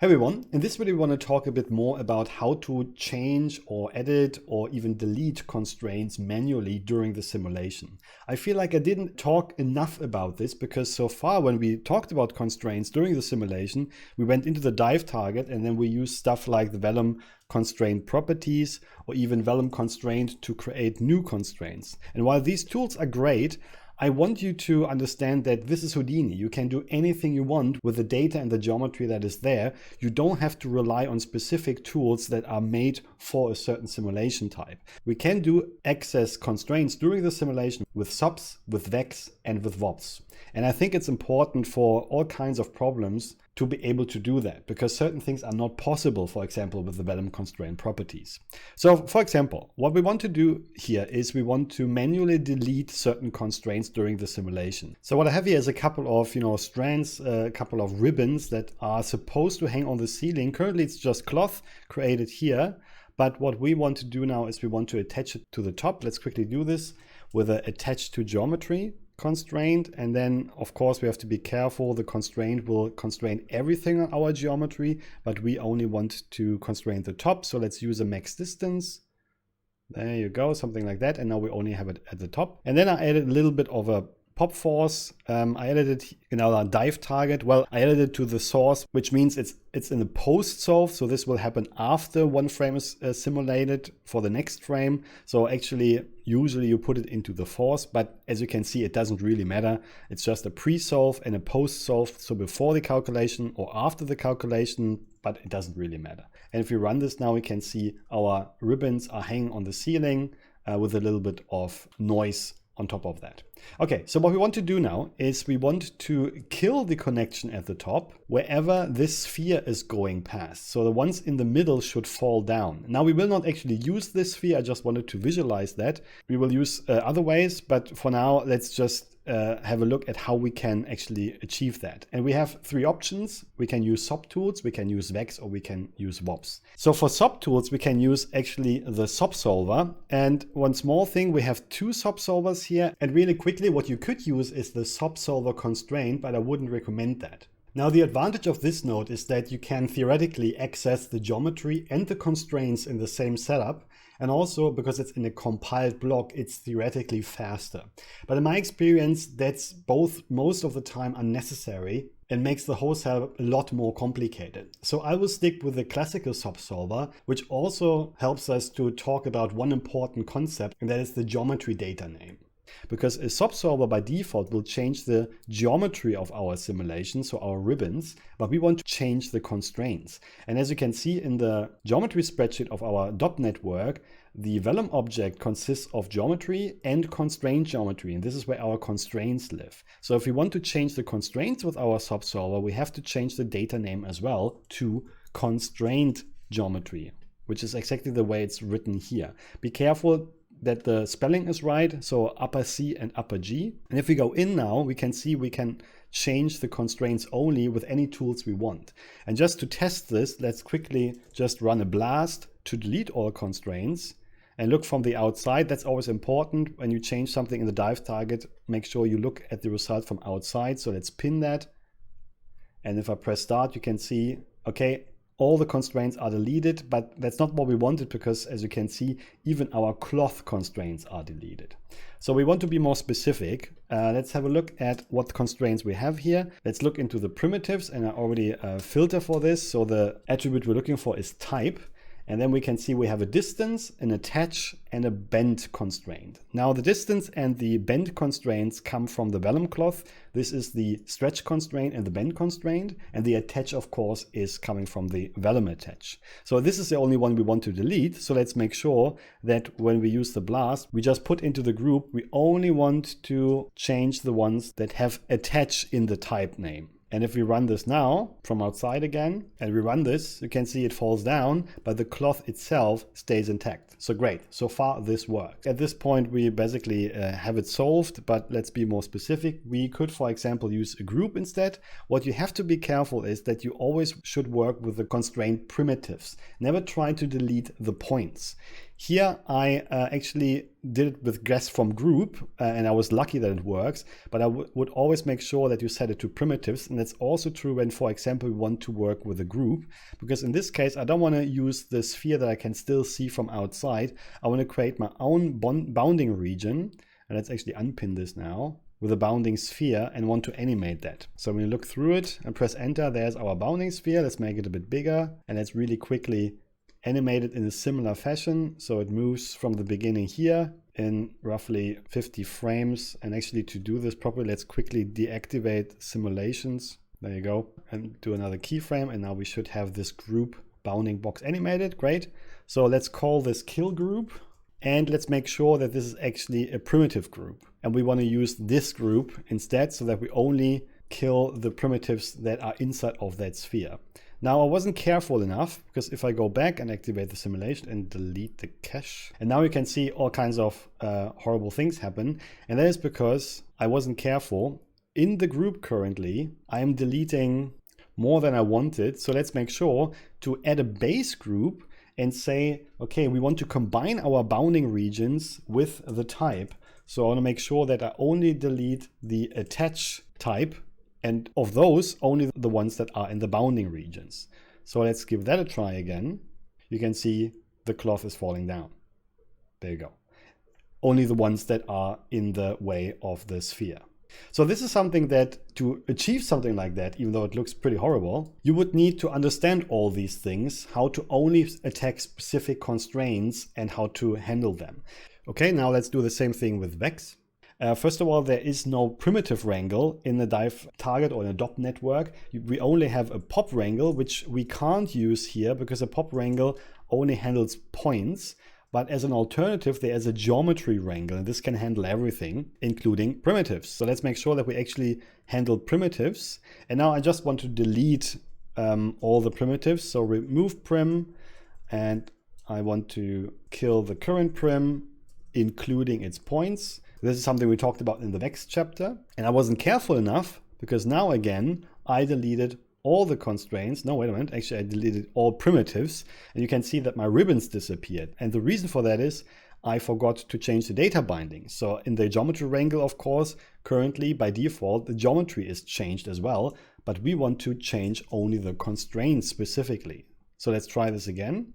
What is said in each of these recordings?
Hey everyone, in this video we want to talk a bit more about how to change or edit or even delete constraints manually during the simulation. I feel like I didn't talk enough about this because so far when we talked about constraints during the simulation, we went into the dive target and then we used stuff like the Vellum constraint properties or even Vellum constraint to create new constraints. And while these tools are great, I want you to understand that this is Houdini. You can do anything you want with the data and the geometry that is there. You don't have to rely on specific tools that are made for a certain simulation type. We can do access constraints during the simulation with subs, with vecs, and with vops. And I think it's important for all kinds of problems to be able to do that because certain things are not possible, for example, with the Vellum constraint properties. So for example, what we want to do here is we want to manually delete certain constraints during the simulation. So what I have here is a couple of strands, a couple of ribbons that are supposed to hang on the ceiling. Currently it's just cloth created here. But what we want to do now is we want to attach it to the top. Let's quickly do this with an attach to geometry constraint, and then of course we have to be careful. The constraint will constrain everything on our geometry, but we only want to constrain the top. So let's use a max distance. There you go, something like that. And now we only have it at the top. And then I added a little bit of a pop force. I added it in our dive target. Well, I added it to the source, which means it's in the post solve. So this will happen after one frame is simulated for the next frame. So actually, usually you put it into the force, but as you can see, it doesn't really matter. It's just a pre-solve and a post-solve. So before the calculation or after the calculation, but it doesn't really matter. And if we run this now, we can see our ribbons are hanging on the ceiling with a little bit of noise on top of that. Okay, so what we want to do now is we want to kill the connection at the top wherever this sphere is going past. So the ones in the middle should fall down. Now we will not actually use this sphere. I just wanted to visualize that. We will use other ways, but for now, let's just have a look at how we can actually achieve that. And we have three options. We can use subtools, we can use vecs, or we can use vops. So for subtools, we can use actually the subsolver. And one small thing, we have two subsolvers here. And really quickly, what you could use is the subsolver constraint, but I wouldn't recommend that. Now, the advantage of this node is that you can theoretically access the geometry and the constraints in the same setup. And also, because it's in a compiled block, it's theoretically faster. But in my experience, that's both most of the time unnecessary and makes the whole setup a lot more complicated. So I will stick with the classical subsolver, which also helps us to talk about one important concept, and that is the geometry data name. Because a subsolver by default will change the geometry of our simulation, so our ribbons, but we want to change the constraints. And as you can see in the geometry spreadsheet of our dot network, the Vellum object consists of geometry and constraint geometry, and this is where our constraints live. So if we want to change the constraints with our subsolver, we have to change the data name as well to constraint geometry, which is exactly the way it's written here. Be careful that the spelling is right, so upper C and upper G. And if we go in now, we can see we can change the constraints only with any tools we want. And just to test this, let's quickly just run a blast to delete all constraints and look from the outside. That's always important. When you change something in the dive target, make sure you look at the result from outside. So let's pin that. And if I press start, you can see, okay, all the constraints are deleted, but that's not what we wanted because, as you can see, even our cloth constraints are deleted. So we want to be more specific. Let's have a look at what constraints we have here. Let's look into the primitives, and I already filter for this. So the attribute we're looking for is type. And then we can see we have a distance, an attach, and a bend constraint. Now the distance and the bend constraints come from the Vellum cloth. This is the stretch constraint and the bend constraint. And the attach, of course, is coming from the Vellum attach. So this is the only one we want to delete. So let's make sure that when we use the blast, we just put into the group, we only want to change the ones that have attach in the type name. And if we run this now from outside again, and we run this, you can see it falls down, but the cloth itself stays intact. So great, so far this works. At this point, we basically have it solved, but let's be more specific. We could, for example, use a group instead. What you have to be careful is that you always should work with the constraint primitives. Never try to delete the points. Here I actually did it with guess from group, and I was lucky that it works, but I would always make sure that you set it to primitives, and that's also true when, for example, we want to work with a group, because in this case I don't want to use the sphere that I can still see from outside. I want to create my own bounding region, and let's actually unpin this now with a bounding sphere and want to animate that. So when you look through it and press enter, there's our bounding sphere. Let's make it a bit bigger, and let's really quickly animate it in a similar fashion. So it moves from the beginning here in roughly 50 frames. And actually, to do this properly, let's quickly deactivate simulations. There you go. And do another keyframe. And now we should have this group bounding box animated. Great. So let's call this kill group. And let's make sure that this is actually a primitive group. And we want to use this group instead, so that we only kill the primitives that are inside of that sphere. Now I wasn't careful enough, because if I go back and activate the simulation and delete the cache, and now you can see all kinds of horrible things happen. And that is because I wasn't careful. In the group currently, I am deleting more than I wanted. So let's make sure to add a base group and say, okay, we want to combine our bounding regions with the type. So I want to make sure that I only delete the attach type, and of those, only the ones that are in the bounding regions. So let's give that a try again. You can see the cloth is falling down. There you go. Only the ones that are in the way of the sphere. So this is something that, to achieve something like that, even though it looks pretty horrible, you would need to understand all these things, how to only attack specific constraints and how to handle them. Okay, now let's do the same thing with Vex. First of all, there is no primitive wrangle in the dive target or in a DOP network. We only have a pop wrangle, which we can't use here because a pop wrangle only handles points. But as an alternative, there is a geometry wrangle, and this can handle everything, including primitives. So let's make sure that we actually handle primitives. And now I just want to delete all the primitives. So remove prim, and I want to kill the current prim, including its points. This is something we talked about in the next chapter. And I wasn't careful enough, because now again, I deleted all the constraints. No, wait a minute. Actually, I deleted all primitives. And you can see that my ribbons disappeared. And the reason for that is I forgot to change the data binding. So in the geometry wrangle, of course, currently by default, the geometry is changed as well. But we want to change only the constraints specifically. So let's try this again.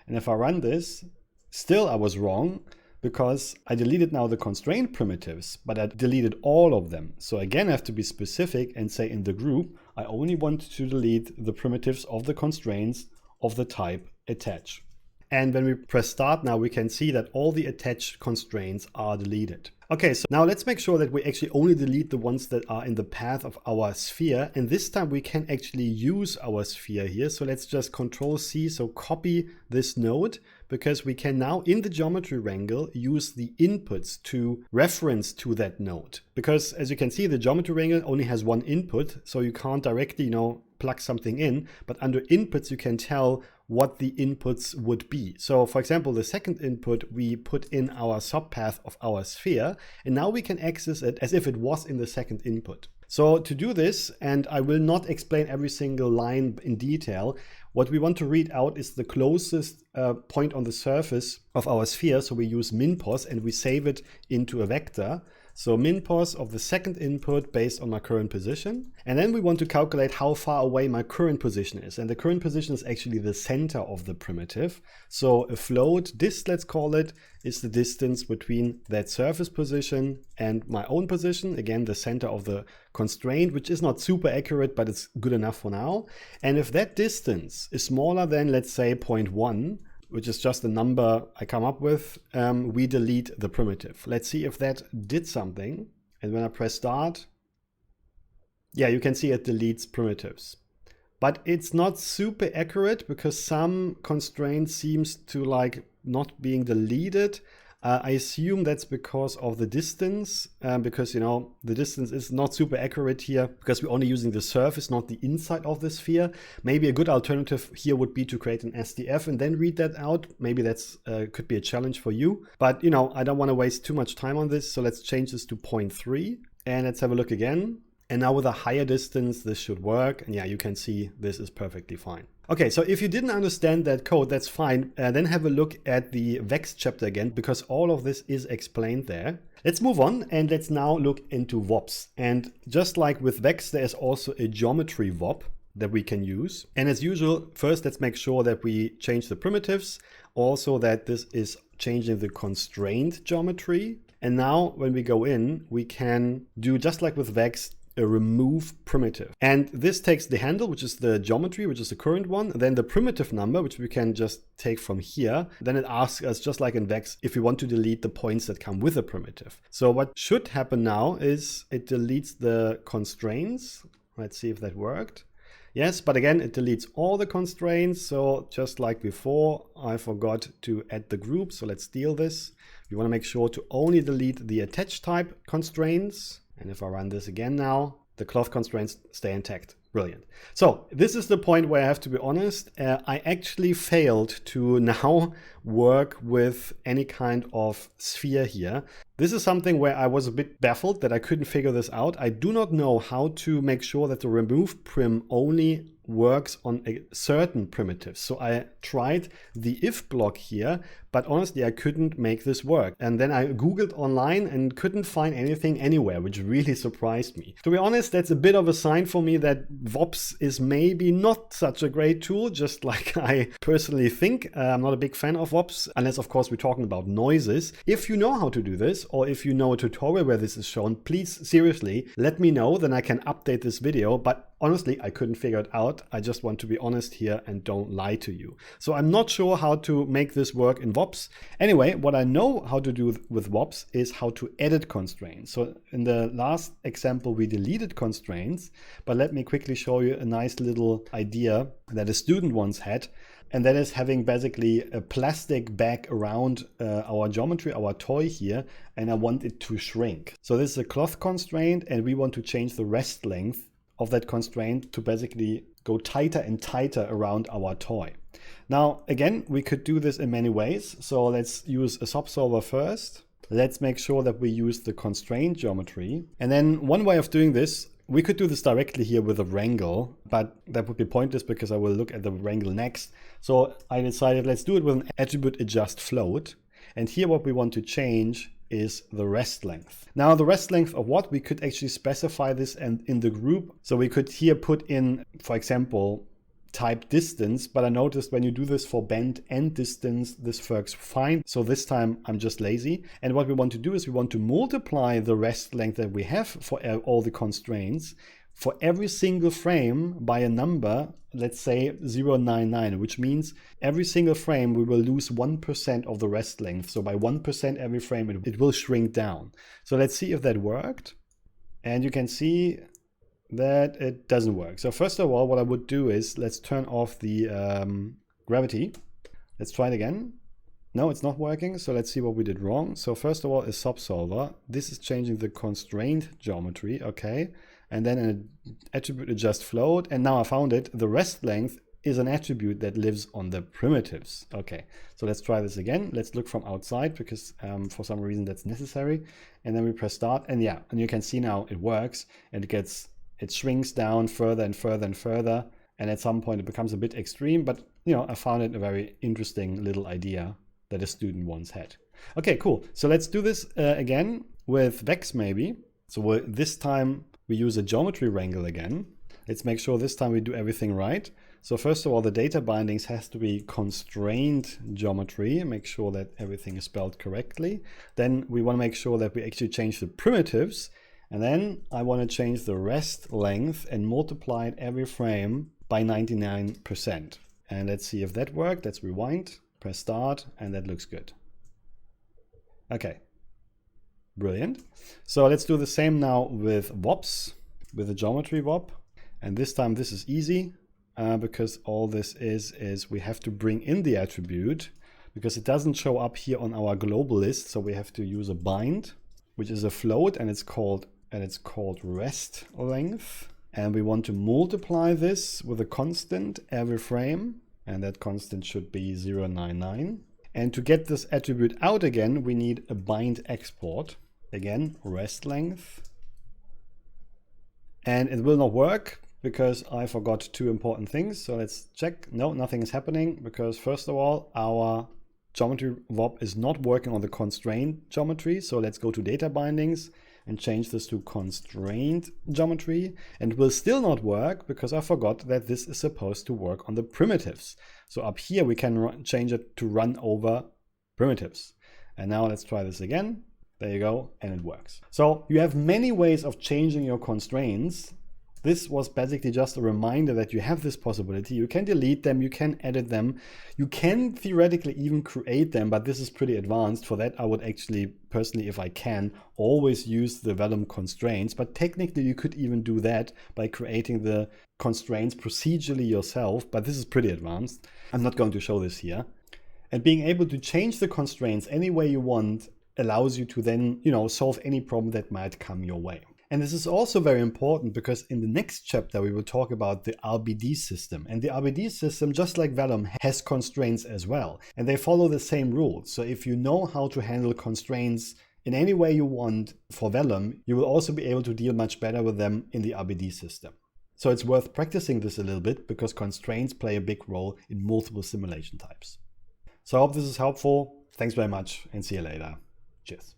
And if I run this, still I was wrong, because I deleted now the constraint primitives, but I deleted all of them. So again, I have to be specific and say in the group, I only want to delete the primitives of the constraints of the type attach. And when we press start now, we can see that all the attached constraints are deleted. Okay, so now let's make sure that we actually only delete the ones that are in the path of our sphere. And this time we can actually use our sphere here. So let's just Control C, so copy this node, because we can now in the geometry wrangle use the inputs to reference to that node. Because as you can see, the geometry wrangle only has one input, so you can't directly, plug something in, but under inputs you can tell what the inputs would be. So for example, the second input we put in our subpath of our sphere, and now we can access it as if it was in the second input. So to do this, and I will not explain every single line in detail, what we want to read out is the closest point on the surface of our sphere. So we use minpos and we save it into a vector. So minpos of the second input based on my current position. And then we want to calculate how far away my current position is. And the current position is actually the center of the primitive. So a float dist, let's call it, is the distance between that surface position and my own position. Again, the center of the constraint, which is not super accurate, but it's good enough for now. And if that distance is smaller than, let's say, 0.1, which is just the number I come up with, we delete the primitive. Let's see if that did something. And when I press start, yeah, you can see it deletes primitives. But it's not super accurate because some constraint seems to not being deleted. I assume that's because of the distance, because the distance is not super accurate here because we're only using the surface, not the inside of the sphere. Maybe a good alternative here would be to create an SDF and then read that out. Maybe that's could be a challenge for you. But I don't want to waste too much time on this, so let's change this to 0.3 and let's have a look again. And now with a higher distance, this should work. And yeah, you can see this is perfectly fine. Okay, so if you didn't understand that code, that's fine. Then have a look at the Vex chapter again, because all of this is explained there. Let's move on and let's now look into VOPs. And just like with Vex, there's also a geometry VOP that we can use. And as usual, first let's make sure that we change the primitives, also that this is changing the constraint geometry. And now when we go in, we can do just like with Vex, a remove primitive. And this takes the handle, which is the geometry, which is the current one, then the primitive number, which we can just take from here. Then it asks us, just like in Vex, if we want to delete the points that come with a primitive. So what should happen now is it deletes the constraints. Let's see if that worked. Yes, but again, it deletes all the constraints. So just like before, I forgot to add the group. So let's steal this. We want to make sure to only delete the attach type constraints. And if I run this again now, the cloth constraints stay intact. Brilliant. So this is the point where I have to be honest. I actually failed to now work with any kind of sphere here. This is something where I was a bit baffled that I couldn't figure this out. I do not know how to make sure that the remove prim only works on a certain primitive. So I tried the if block here, but honestly, I couldn't make this work. And then I Googled online and couldn't find anything anywhere, which really surprised me. To be honest, that's a bit of a sign for me that VOPs is maybe not such a great tool, just like I personally think. I'm not a big fan of VOPs, unless of course we're talking about noises. If you know how to do this, or if you know a tutorial where this is shown, please seriously let me know, then I can update this video. But honestly, I couldn't figure it out. I just want to be honest here and don't lie to you. So I'm not sure how to make this work in VOPs. Anyway, what I know how to do with VOPs is how to edit constraints. So in the last example, we deleted constraints, but let me quickly show you a nice little idea that a student once had. And that is having basically a plastic bag around our geometry, our toy here, and I want it to shrink. So this is a cloth constraint, and we want to change the rest length of that constraint to basically go tighter and tighter around our toy. Now, again, we could do this in many ways. So let's use a subsolver first. Let's make sure that we use the constraint geometry. And then one way of doing this, we could do this directly here with a wrangle, but that would be pointless because I will look at the wrangle next. So I decided let's do it with an attribute adjust float. And here what we want to change is the rest length. Now the rest length of what? We could actually specify this and in the group. So we could here put in, for example, type distance, but I noticed when you do this for bend and distance, this works fine. So this time I'm just lazy. And what we want to do is we want to multiply the rest length that we have for all the constraints for every single frame by a number, let's say 0.99, which means every single frame we will lose 1% of the rest length. So by 1% every frame, it will shrink down. So let's see if that worked. And you can see that it doesn't work. So first of all, what I would do is let's turn off the gravity. Let's try it again. No, it's not working. So let's see what we did wrong. So first of all is subsolver. This is changing the constraint geometry. Okay. And then an attribute adjust float. And now I found it. The rest length is an attribute that lives on the primitives. Okay. So let's try this again. Let's look from outside because for some reason that's necessary. And then we press start. And yeah, and you can see now it works and it shrinks down further and further and further. And at some point it becomes a bit extreme, but you know, I found it a very interesting little idea that a student once had. Okay, cool. So let's do this again with Vex maybe. So this time we use a geometry wrangle again. Let's make sure this time we do everything right. So first of all, the data bindings has to be constrained geometry. Make sure that everything is spelled correctly. Then we want to make sure that we actually change the primitives. And then I want to change the rest length and multiply it every frame by 99%. And let's see if that worked. Let's rewind, press start, and that looks good. Okay, brilliant. So let's do the same now with VOPs, with the geometry VOP. And this time this is easy because all this is we have to bring in the attribute because it doesn't show up here on our global list. So we have to use a bind, which is a float, and it's called rest length. And we want to multiply this with a constant every frame. And that constant should be 0.99. And to get this attribute out again, we need a bind export. Again, rest length. and it will not work because I forgot two important things. So let's check. No, nothing is happening because first of all, our geometry VOP is not working on the constraint geometry. So let's go to data bindings and change this to constraint geometry, and it will still not work because I forgot that this is supposed to work on the primitives. So up here we can change it to run over primitives. And now let's try this again. There you go, and it works. So you have many ways of changing your constraints. This was basically just a reminder that you have this possibility. You can delete them, you can edit them, you can theoretically even create them, but this is pretty advanced. For that, I would actually, personally, if I can, always use the Vellum constraints. But technically, you could even do that by creating the constraints procedurally yourself, but this is pretty advanced. I'm not going to show this here. And being able to change the constraints any way you want allows you to then, solve any problem that might come your way. And this is also very important because in the next chapter, we will talk about the RBD system. And the RBD system, just like Vellum, has constraints as well. And they follow the same rules. So if you know how to handle constraints in any way you want for Vellum, you will also be able to deal much better with them in the RBD system. So it's worth practicing this a little bit because constraints play a big role in multiple simulation types. So I hope this is helpful. Thanks very much and see you later. Cheers.